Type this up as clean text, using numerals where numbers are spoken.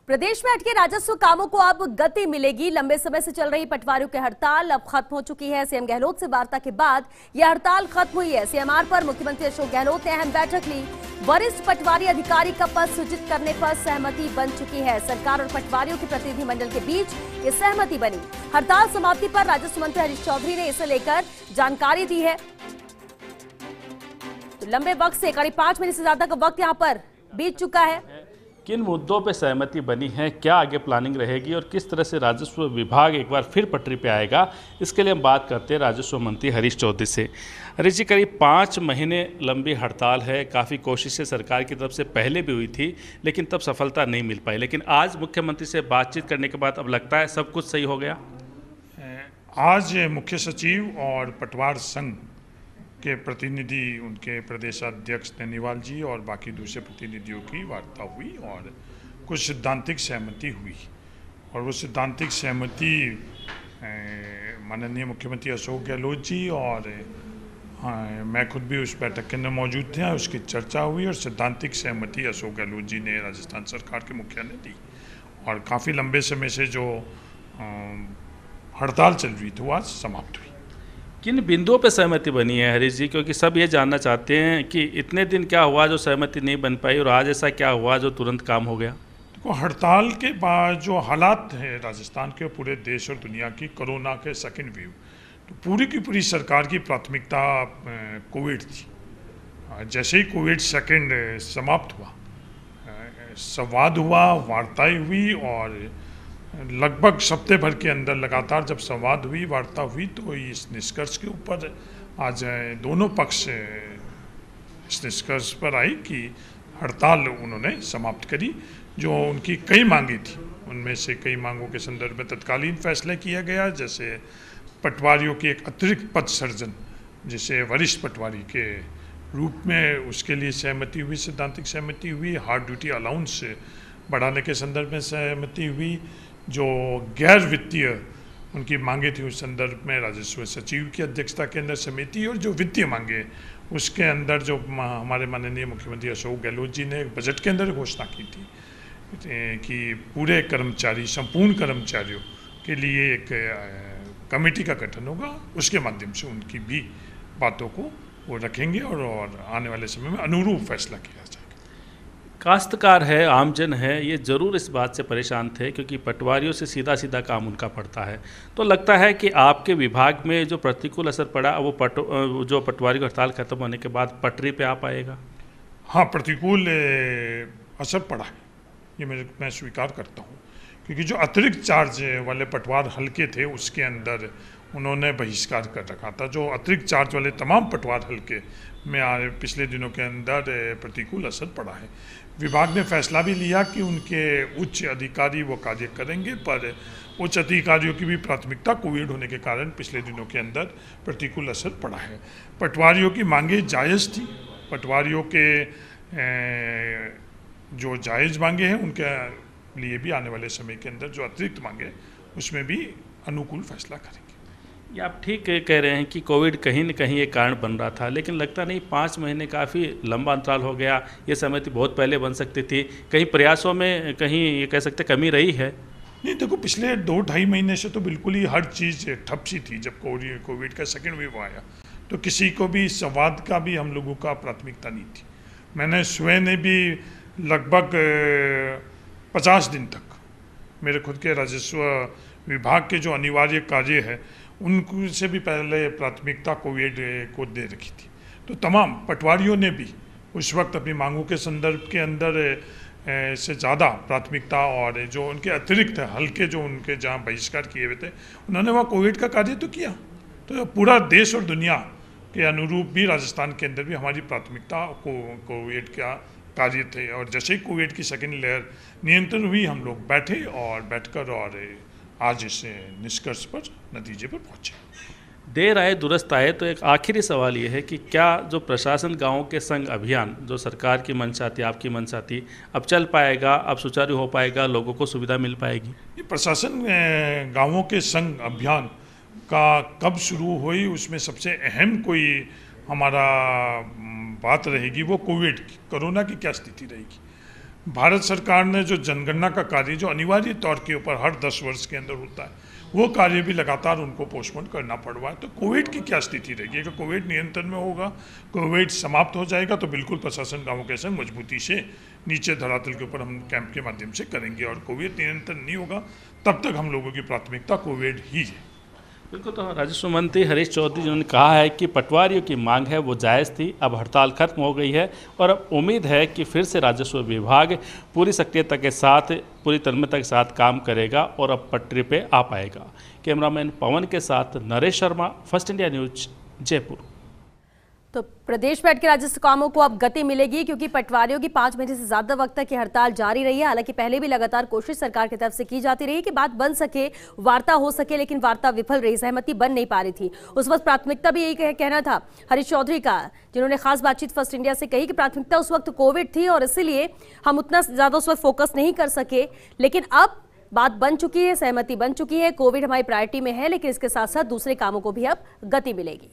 प्रदेश में अटके राजस्व कामों को अब गति मिलेगी। लंबे समय से चल रही पटवारियों की हड़ताल अब खत्म हो चुकी है। सीएम गहलोत से वार्ता के बाद यह हड़ताल खत्म हुई है। सीएमआर पर मुख्यमंत्री अशोक गहलोत ने अहम बैठक ली। वरिष्ठ पटवारी अधिकारी का पद सृजित करने पर सहमति बन चुकी है। सरकार और पटवारियों के प्रतिनिधिमंडल के बीच ये सहमति बनी। हड़ताल समाप्ति पर राजस्व मंत्री हरीश चौधरी ने इसे लेकर जानकारी दी है। तो लंबे वक्त से करीब 5 महीने से ज्यादा का वक्त यहाँ पर बीत चुका है। किन मुद्दों पे सहमति बनी है, क्या आगे प्लानिंग रहेगी और किस तरह से राजस्व विभाग एक बार फिर पटरी पे आएगा, इसके लिए हम बात करते हैं राजस्व मंत्री हरीश चौधरी से। हरीश जी, करीब 5 महीने लंबी हड़ताल है। काफ़ी कोशिशें सरकार की तरफ से पहले भी हुई थी, लेकिन तब सफलता नहीं मिल पाई। लेकिन आज मुख्यमंत्री से बातचीत करने के बाद अब लगता है सब कुछ सही हो गया। आज मुख्य सचिव और पटवार संघ के प्रतिनिधि, उनके प्रदेशाध्यक्ष नैनीवाल जी और बाकी दूसरे प्रतिनिधियों की वार्ता हुई और कुछ सिद्धांतिक सहमति हुई। और वो सिद्धांतिक सहमति माननीय मुख्यमंत्री अशोक गहलोत जी और मैं खुद भी उस बैठक के अंदर मौजूद थे। उसकी चर्चा हुई और सिद्धांतिक सहमति अशोक गहलोत जी ने राजस्थान सरकार के मुखिया ने दी। और काफ़ी लंबे समय से जो हड़ताल चल रही थी वो आज समाप्त हुई। किन बिंदुओं पे सहमति बनी है हरीश जी, क्योंकि सब ये जानना चाहते हैं कि इतने दिन क्या हुआ जो सहमति नहीं बन पाई और आज ऐसा क्या हुआ जो तुरंत काम हो गया। देखो, हड़ताल के बाद जो हालात है राजस्थान के, पूरे देश और दुनिया की, कोरोना के सेकेंड वेव, तो पूरी की पूरी सरकार की प्राथमिकता कोविड थी। जैसे ही कोविड सेकेंड समाप्त हुआ, संवाद हुआ, वार्ताएं हुई और लगभग हफ्ते भर के अंदर लगातार जब संवाद हुई, वार्ता हुई, तो इस निष्कर्ष के ऊपर आज दोनों पक्ष इस निष्कर्ष पर आई कि हड़ताल उन्होंने समाप्त करी। जो उनकी कई मांगी थी, उनमें से कई मांगों के संदर्भ में तत्कालीन फैसला किया गया, जैसे पटवारियों की एक अतिरिक्त पद सृजन, जिसे वरिष्ठ पटवारी के रूप में, उसके लिए सहमति हुई, सिद्धांतिक सहमति हुई। हार्ड ड्यूटी अलाउंस बढ़ाने के संदर्भ में सहमति हुई। जो गैर वित्तीय उनकी मांगे थी, उस संदर्भ में राजस्व सचिव की अध्यक्षता के अंदर समिति, और जो वित्तीय मांगे उसके अंदर जो हमारे माननीय मुख्यमंत्री अशोक गहलोत जी ने बजट के अंदर घोषणा की थी कि पूरे कर्मचारी, संपूर्ण कर्मचारियों के लिए एक कमेटी का गठन होगा, उसके माध्यम से उनकी भी बातों को वो रखेंगे और आने वाले समय में अनुरूप फैसला किया जाएगा। काश्तकार है, आमजन है, ये ज़रूर इस बात से परेशान थे क्योंकि पटवारियों से सीधा सीधा काम उनका पड़ता है। तो लगता है कि आपके विभाग में जो प्रतिकूल असर पड़ा वो जो पटवारी हड़ताल खत्म होने के बाद पटरी पे आ पाएगा। हाँ, प्रतिकूल असर पड़ा है, ये मैं स्वीकार करता हूँ, क्योंकि जो अतिरिक्त चार्ज वाले पटवार हल्के थे उसके अंदर उन्होंने बहिष्कार कर रखा था। जो अतिरिक्त चार्ज वाले तमाम पटवार हल्के में पिछले दिनों के अंदर प्रतिकूल असर पड़ा है। विभाग ने फैसला भी लिया कि उनके उच्च अधिकारी वो कार्य करेंगे, पर उच्च अधिकारियों की भी प्राथमिकता कोविड होने के कारण पिछले दिनों के अंदर प्रतिकूल असर पड़ा है। पटवारियों की मांगे जायज़ थी। पटवारियों के जो जायज़ मांगे हैं उनके लिए भी आने वाले समय के अंदर जो अतिरिक्त मांगे उसमें भी अनुकूल फैसला करेंगे। ये आप ठीक कह रहे हैं कि कोविड कहीं न कहीं एक कारण बन रहा था, लेकिन लगता नहीं 5 महीने काफ़ी लंबा अंतराल हो गया। ये सहमति बहुत पहले बन सकती थी। कहीं प्रयासों में कहीं ये कह सकते कमी रही है। नहीं, देखो, पिछले 2-2.5 महीने से तो बिल्कुल ही हर चीज़ ठप सी थी। जब कोविड का सेकेंड वेव आया तो किसी को भी संवाद का भी हम लोगों का प्राथमिकता नहीं थी। मैंने स्वयं ने भी लगभग 50 दिन तक मेरे खुद के राजस्व विभाग के जो अनिवार्य कार्य है उनसे भी पहले प्राथमिकता कोविड को दे रखी थी। तो तमाम पटवारियों ने भी उस वक्त अपनी मांगों के संदर्भ के अंदर से ज़्यादा प्राथमिकता, और जो उनके अतिरिक्त हल्के जो उनके जहाँ बहिष्कार किए हुए थे, उन्होंने वहाँ कोविड का कार्य तो किया। तो पूरा देश और दुनिया के अनुरूप भी राजस्थान के अंदर भी हमारी प्राथमिकता कोविड का कार्य थे। और जैसे ही कोविड की सेकेंड लेयर नियंत्रण हुई, हम लोग बैठे और बैठकर और आज इस निष्कर्ष पर, नतीजे पर पहुंचे। देर आए दुरुस्त आए, तो एक आखिरी सवाल ये है कि क्या जो प्रशासन गांवों के संग अभियान, जो सरकार की मंशा थी, आपकी मंशा थी, अब चल पाएगा, अब सुचारू हो पाएगा, लोगों को सुविधा मिल पाएगी? ये प्रशासन गांवों के संग अभियान का कब शुरू हुई, उसमें सबसे अहम कोई हमारा बात रहेगी वो कोविड की, कोरोना की क्या स्थिति रहेगी। भारत सरकार ने जो जनगणना का कार्य जो अनिवार्य तौर के ऊपर हर 10 वर्ष के अंदर होता है, वो कार्य भी लगातार उनको पोस्टपोन करना पड़ रहा है। तो कोविड की क्या स्थिति रहेगी? अगर कोविड नियंत्रण में होगा, कोविड समाप्त हो जाएगा, तो बिल्कुल प्रशासन गाँव के संग मजबूती से नीचे धरातल के ऊपर हम कैंप के माध्यम से करेंगे। और कोविड नियंत्रण नहीं होगा तब तक हम लोगों की प्राथमिकता कोविड ही है। बिल्कुल, तो राजस्व मंत्री हरीश चौधरी जिन्होंने कहा है कि पटवारियों की मांग है वो जायज़ थी, अब हड़ताल खत्म हो गई है और अब उम्मीद है कि फिर से राजस्व विभाग पूरी सक्रियता के साथ, पूरी तन्मयता के साथ काम करेगा और अब पटरी पे आ पाएगा। कैमरामैन पवन के साथ Naresh Sharma, first India news, Jaipur. तो प्रदेश में अटके राजस्व कामों को अब गति मिलेगी, क्योंकि पटवारियों की 5 महीने से ज्यादा वक्त तक ये हड़ताल जारी रही है। हालांकि पहले भी लगातार कोशिश सरकार की तरफ से की जाती रही कि बात बन सके, वार्ता हो सके, लेकिन वार्ता विफल रही, सहमति बन नहीं पा रही थी। उस वक्त प्राथमिकता भी यही कहना था हरीश चौधरी का, जिन्होंने खास बातचीत फर्स्ट इंडिया से कही कि प्राथमिकता उस वक्त कोविड थी और इसीलिए हम उतना ज्यादा उस वक्त फोकस नहीं कर सके। लेकिन अब बात बन चुकी है, सहमति बन चुकी है, कोविड हमारी प्रायोरिटी में है, लेकिन इसके साथ साथ दूसरे कामों को भी अब गति मिलेगी।